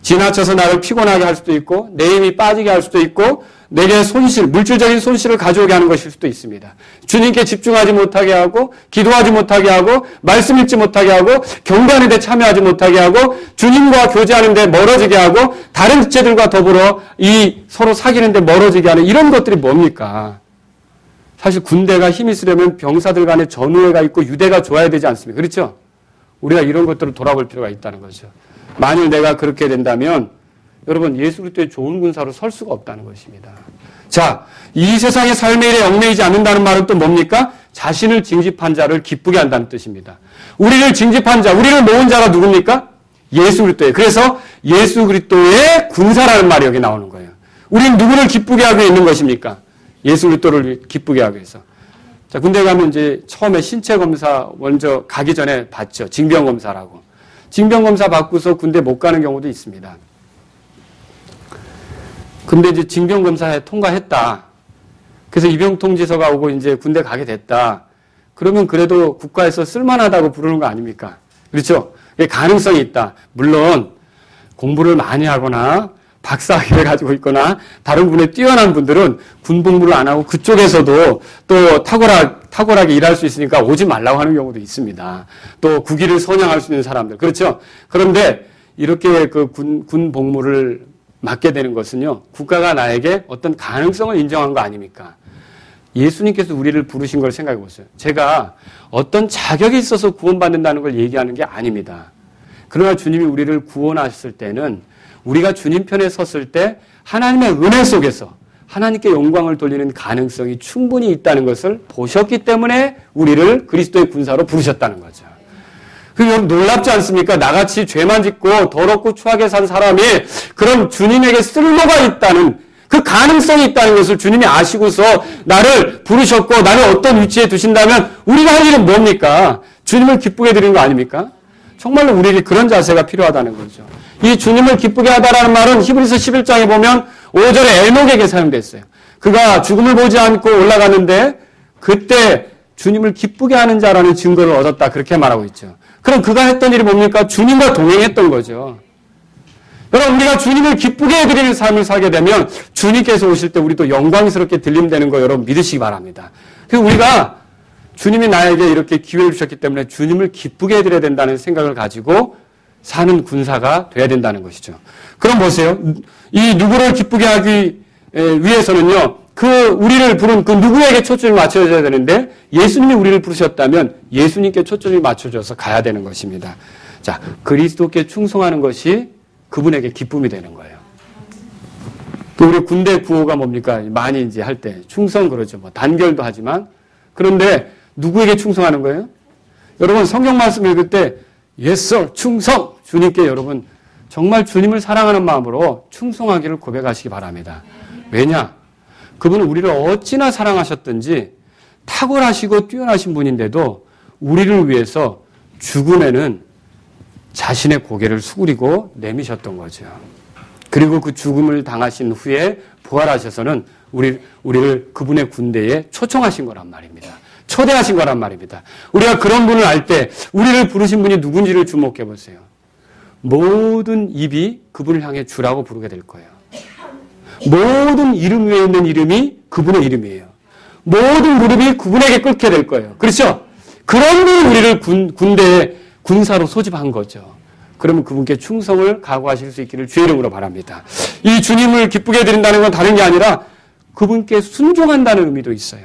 Speaker 1: 지나쳐서 나를 피곤하게 할 수도 있고 내 힘이 빠지게 할 수도 있고 내게 손실, 물질적인 손실을 가져오게 하는 것일 수도 있습니다. 주님께 집중하지 못하게 하고 기도하지 못하게 하고 말씀 읽지 못하게 하고 경배하는 데 참여하지 못하게 하고 주님과 교제하는 데 멀어지게 하고 다른 지체들과 더불어 이 서로 사귀는 데 멀어지게 하는 이런 것들이 뭡니까? 사실 군대가 힘이 쓰려면 병사들 간에 전우회가 있고 유대가 좋아야 되지 않습니까? 그렇죠? 우리가 이런 것들을 돌아볼 필요가 있다는 거죠. 만일 내가 그렇게 된다면 여러분 예수 그리스도의 좋은 군사로 설 수가 없다는 것입니다. 자, 이 세상의 삶의 일에 얽매이지 않는다는 말은 또 뭡니까? 자신을 징집한 자를 기쁘게 한다는 뜻입니다. 우리를 징집한 자, 우리를 모은 자가 누굽니까? 예수 그리스도예요. 그래서 예수 그리스도의 군사라는 말이 여기 나오는 거예요. 우리는 누구를 기쁘게 하고 있는 것입니까? 예수 그리스도를 기쁘게 하기 위해서. 자, 군대 가면 이제 처음에 신체 검사 먼저 가기 전에 받죠. 징병 검사라고. 징병 검사 받고서 군대 못 가는 경우도 있습니다. 근데 이제 징병 검사에 통과했다. 그래서 입영 통지서가 오고 이제 군대 가게 됐다. 그러면 그래도 국가에서 쓸만하다고 부르는 거 아닙니까? 그렇죠? 가능성이 있다. 물론 공부를 많이 하거나 박사학위를 가지고 있거나 다른 분에 뛰어난 분들은 군복무를 안 하고 그쪽에서도 또 탁월하게 일할 수 있으니까 오지 말라고 하는 경우도 있습니다. 또 국위를 선양할 수 있는 사람들. 그렇죠? 그런데 이렇게 그 군 복무를 맡게 되는 것은요, 국가가 나에게 어떤 가능성을 인정한 거 아닙니까? 예수님께서 우리를 부르신 걸 생각해 보세요. 제가 어떤 자격이 있어서 구원받는다는 걸 얘기하는 게 아닙니다. 그러나 주님이 우리를 구원하셨을 때는 우리가 주님 편에 섰을 때 하나님의 은혜 속에서 하나님께 영광을 돌리는 가능성이 충분히 있다는 것을 보셨기 때문에 우리를 그리스도의 군사로 부르셨다는 거죠. 여러분 놀랍지 않습니까? 나같이 죄만 짓고 더럽고 추하게 산 사람이 그런 주님에게 쓸모가 있다는 그 가능성이 있다는 것을 주님이 아시고서 나를 부르셨고 나를 어떤 위치에 두신다면 우리가 할 일은 뭡니까? 주님을 기쁘게 드리는 거 아닙니까? 정말로 우리에게 그런 자세가 필요하다는 거죠. 이 주님을 기쁘게 하다라는 말은 히브리서 11장에 보면 5절에 에녹에게 사용됐어요. 그가 죽음을 보지 않고 올라가는데 그때 주님을 기쁘게 하는 자라는 증거를 얻었다. 그렇게 말하고 있죠. 그럼 그가 했던 일이 뭡니까? 주님과 동행했던 거죠. 여러분 우리가 주님을 기쁘게 해드리는 삶을 살게 되면 주님께서 오실 때 우리도 영광스럽게 들림되는 거 여러분 믿으시기 바랍니다. 그래서 우리가 주님이 나에게 이렇게 기회를 주셨기 때문에 주님을 기쁘게 해드려야 된다는 생각을 가지고 사는 군사가 돼야 된다는 것이죠. 그럼 보세요. 이 누구를 기쁘게 하기 위해서는요, 우리를 부른 그 누구에게 초점이 맞춰져야 되는데, 예수님이 우리를 부르셨다면 예수님께 초점이 맞춰져서 가야 되는 것입니다. 자, 그리스도께 충성하는 것이 그분에게 기쁨이 되는 거예요. 우리 군대 구호가 뭡니까? 많이 이제 할 때 충성 그러죠. 뭐 단결도 하지만. 그런데 누구에게 충성하는 거예요? 여러분 성경 말씀 읽을 때 Yes, sir, 충성! 주님께 여러분 정말 주님을 사랑하는 마음으로 충성하기를 고백하시기 바랍니다. 왜냐? 그분은 우리를 어찌나 사랑하셨든지 탁월하시고 뛰어나신 분인데도 우리를 위해서 죽음에는 자신의 고개를 수그리고 내미셨던 거죠. 그리고 그 죽음을 당하신 후에 부활하셔서는 우리를 그분의 군대에 초청하신 거란 말입니다. 초대하신 거란 말입니다. 우리가 그런 분을 알 때 우리를 부르신 분이 누군지를 주목해 보세요. 모든 입이 그분을 향해 주라고 부르게 될 거예요. 모든 이름 위에 있는 이름이 그분의 이름이에요. 모든 무릎이 그분에게 꿇게 될 거예요. 그렇죠? 그런 분이 우리를 군대에 군사로 소집한 거죠. 그러면 그분께 충성을 각오하실 수 있기를 주의 이름으로 바랍니다. 이 주님을 기쁘게 해드린다는 건 다른 게 아니라 그분께 순종한다는 의미도 있어요.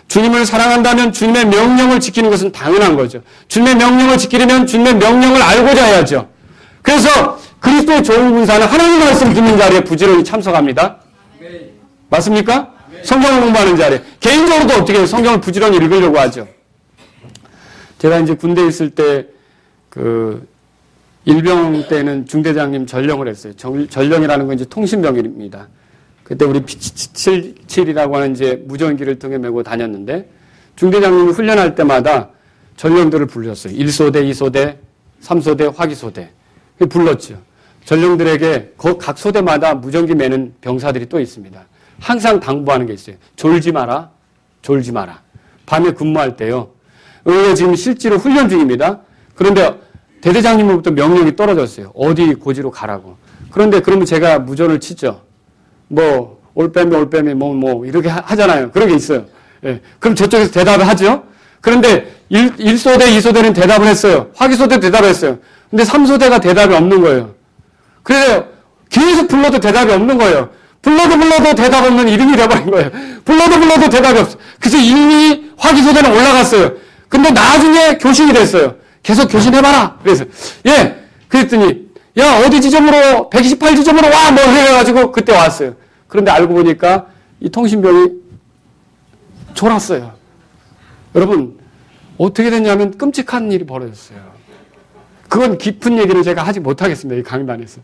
Speaker 1: 주님을 사랑한다면 주님의 명령을 지키는 것은 당연한 거죠. 주님의 명령을 지키려면 주님의 명령을 알고자 해야죠. 그래서 그리스도의 좋은 군사는 하나님 말씀 듣는 자리에 부지런히 참석합니다. 맞습니까? 성경을 공부하는 자리에. 개인적으로도 어떻게 해요? 성경을 부지런히 읽으려고 하죠. 제가 이제 군대에 있을 때 일병 때는 중대장님 전령을 했어요. 전령이라는 건 이제 통신병입니다. 그때 우리 P77이라고 하는 이제 무전기를 등에 메고 다녔는데 중대장님이 훈련할 때마다 전령들을 불렀어요. 1소대, 2소대, 3소대, 화기소대. 불렀죠. 전령들에게 각 소대마다 무전기 매는 병사들이 또 있습니다. 항상 당부하는 게 있어요. 졸지 마라. 졸지 마라. 밤에 근무할 때요. 우리가 지금 실제로 훈련 중입니다. 그런데 대대장님으로부터 명령이 떨어졌어요. 어디 고지로 가라고. 그런데 그러면 제가 무전을 치죠. 올빼미, 이렇게 하잖아요. 그런 게 있어요. 예. 그럼 저쪽에서 대답을 하죠. 그런데 1소대, 2소대는 대답을 했어요. 화기소대 대답을 했어요. 근데 3소대가 대답이 없는 거예요. 그래서 계속 불러도 대답이 없는 거예요. 불러도 대답 없는 이름이 되어버린 거예요. 불러도 대답이 없어요. 그래서 이미 화기소대는 올라갔어요. 근데 나중에 교신이 됐어요. 계속 교신해봐라. 그래서, 그랬더니, 어디 지점으로, 128지점으로 와! 해가지고 그때 왔어요. 그런데 알고 보니까 이 통신병이 졸았어요. 여러분, 어떻게 됐냐면 끔찍한 일이 벌어졌어요. 그건 깊은 얘기를 제가 하지 못하겠습니다. 이 강단에서.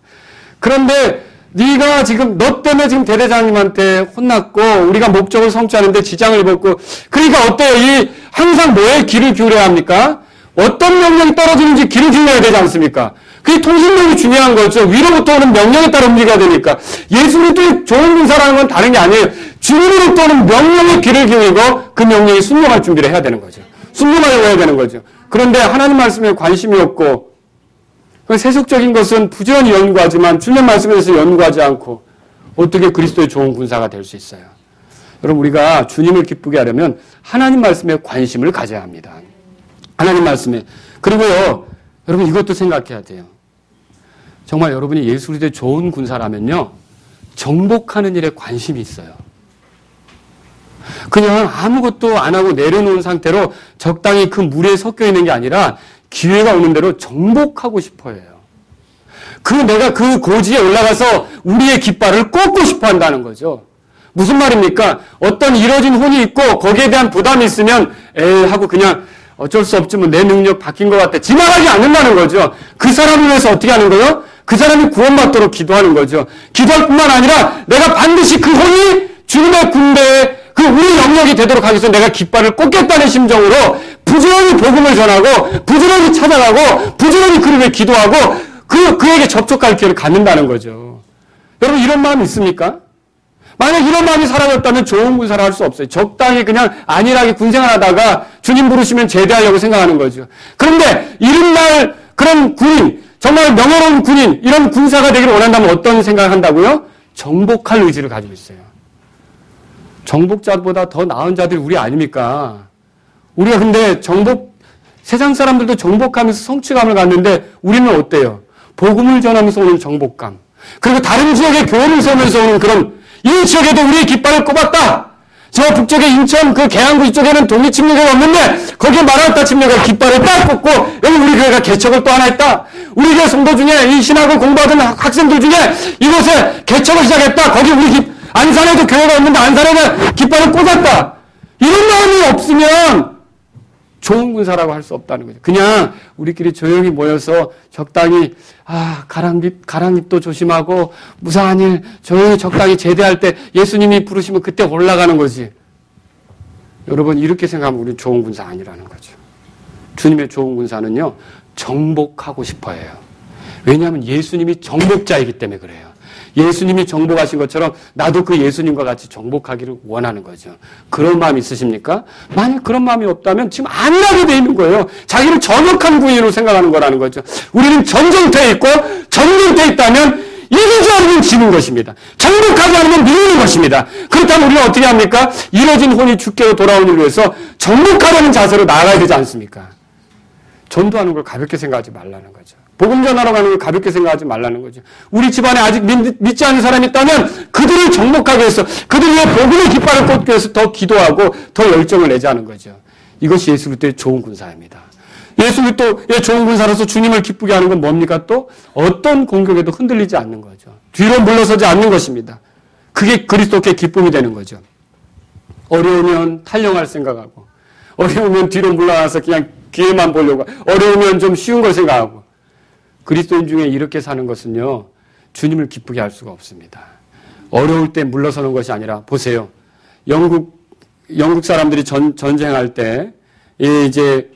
Speaker 1: 그런데 네가 너 때문에 지금 대대장님한테 혼났고 우리가 목적을 성취하는데 지장을 입었고 그러니까 어때요? 항상 뭐에 귀를 기울여야 합니까? 어떤 명령이 떨어지는지 귀를 기울여야 되지 않습니까? 그게 통신력이 중요한 거죠. 위로부터 오는 명령에 따라 움직여야 되니까. 예수님도 좋은 군사라는 건 다른 게 아니에요. 주님으로부터 오는 명령에 귀를 기울이고 그 명령에 순종할 준비를 해야 되는 거죠. 순종하려고 해야 되는 거죠. 그런데 하나님 말씀에 관심이 없고 세속적인 것은 부지런히 연구하지만 주님 말씀에 대해서 연구하지 않고 어떻게 그리스도의 좋은 군사가 될 수 있어요? 여러분 우리가 주님을 기쁘게 하려면 하나님 말씀에 관심을 가져야 합니다. 하나님 말씀에. 그리고요. 여러분 이것도 생각해야 돼요. 정말 여러분이 예수 그리스도의 좋은 군사라면요. 정복하는 일에 관심이 있어요. 그냥 아무것도 안 하고 내려놓은 상태로 적당히 그 물에 섞여 있는 게 아니라 기회가 오는 대로 정복하고 싶어 해요. 내가 그 고지에 올라가서 우리의 깃발을 꽂고 싶어 한다는 거죠. 무슨 말입니까? 어떤 이뤄진 혼이 있고 거기에 대한 부담이 있으면 하고 그냥 어쩔 수 없지 내 능력 바뀐 것 같아. 지나가지 않는다는 거죠. 그 사람을 위해서 어떻게 하는 거예요? 그 사람이 구원받도록 기도하는 거죠. 기도할 뿐만 아니라 내가 반드시 그 혼이 주님의 군대에 우리 영역이 되도록 하기 위해서 내가 깃발을 꽂겠다는 심정으로 부지런히 복음을 전하고 부지런히 찾아가고 부지런히 그를 위해 기도하고 그에게 접촉할 기회를 갖는다는 거죠. 여러분 이런 마음이 있습니까? 만약 이런 마음이 사라졌다면 좋은 군사를 할 수 없어요. 적당히 그냥 안일하게 군생활 하다가 주님 부르시면 제대하려고 생각하는 거죠. 그런데 이른날 그런 군인, 정말 명예로운 군인, 이런 군사가 되기를 원한다면 어떤 생각을 한다고요? 정복할 의지를 가지고 있어요. 정복자보다 더 나은 자들이 우리 아닙니까? 우리가 근데 세상 사람들도 정복하면서 성취감을 갖는데 우리는 어때요? 복음을 전하면서 오는 정복감. 그리고 다른 지역에 교회를 세우면서 오는 그런 이 지역에도 우리의 깃발을 꼽았다. 저 북쪽에 인천 그 계양구 이쪽에는 독립침례교가 없는데 거기에 마라나타 침례가 깃발을 딱 꽂고 여기 우리 교회가 개척을 또 하나 했다. 우리 교회 성도 중에 이 신학을 공부하던 학생들 중에 이곳에 개척을 시작했다. 거기 우리 안산에도 교회가 없는데 안산에는 깃발을 꽂았다. 이런 마음이 없으면 좋은 군사라고 할 수 없다는 거죠. 그냥 우리끼리 조용히 모여서 적당히 가랑잎도 조심하고 무사한 일 조용히 적당히 제대할 때 예수님이 부르시면 그때 올라가는 거지. 여러분 이렇게 생각하면 우리는 좋은 군사 아니라는 거죠. 주님의 좋은 군사는요 정복하고 싶어 해요. 왜냐하면 예수님이 정복자이기 때문에 그래요. 예수님이 정복하신 것처럼 나도 그 예수님과 같이 정복하기를 원하는 거죠. 그런 마음이 있으십니까? 만약 그런 마음이 없다면 지금 아니라고 돼 있는 거예요. 자기를 전역한 군인으로 생각하는 거라는 거죠. 우리는 전쟁터에 있고 전쟁터에 있다면 이기지 않으면 지는 것입니다. 정복하지 않으면 밀리는 것입니다. 그렇다면 우리는 어떻게 합니까? 이뤄진 혼이 주께로 돌아오는 일 위해서 정복하려는 자세로 나아가야 되지 않습니까? 전도하는 걸 가볍게 생각하지 말라는 거죠. 복음 전하러 가는 걸 가볍게 생각하지 말라는 거죠. 우리 집안에 아직 믿지 않는 사람이 있다면 그들을 정복하기 위해서 그들 위해 복음의 깃발을 꽂기 위해서 더 기도하고 더 열정을 내자는 거죠. 이것이 예수 그리스도의 좋은 군사입니다. 예수 그리스도의 좋은 군사로서 주님을 기쁘게 하는 건 뭡니까? 또 어떤 공격에도 흔들리지 않는 거죠. 뒤로 물러서지 않는 것입니다. 그게 그리스도께 기쁨이 되는 거죠. 어려우면 탈영할 생각하고 어려우면 뒤로 물러나서 그냥 기회만 보려고 어려우면 좀 쉬운 걸 생각하고 그리스도인 중에 이렇게 사는 것은요 주님을 기쁘게 할 수가 없습니다. 어려울 때 물러서는 것이 아니라 보세요. 영국 사람들이 전쟁할 때 이제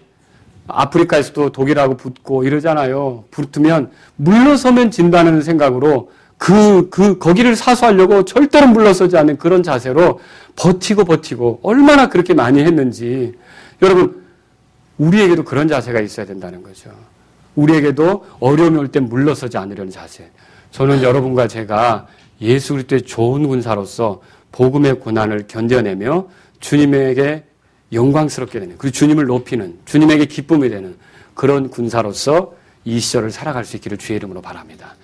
Speaker 1: 아프리카에서도 독일하고 붙고 이러잖아요. 붙으면 물러서면 진다는 생각으로 거기를 사수하려고 절대로 물러서지 않는 그런 자세로 버티고 얼마나 그렇게 많이 했는지 여러분 우리에게도 그런 자세가 있어야 된다는 거죠. 우리에게도 어려움이 올 때 물러서지 않으려는 자세. 저는 여러분과 제가 예수 그리스도의 좋은 군사로서 복음의 고난을 견뎌내며 주님에게 영광스럽게 되는 그리고 주님을 높이는 주님에게 기쁨이 되는 그런 군사로서 이 시절을 살아갈 수 있기를 주의 이름으로 바랍니다.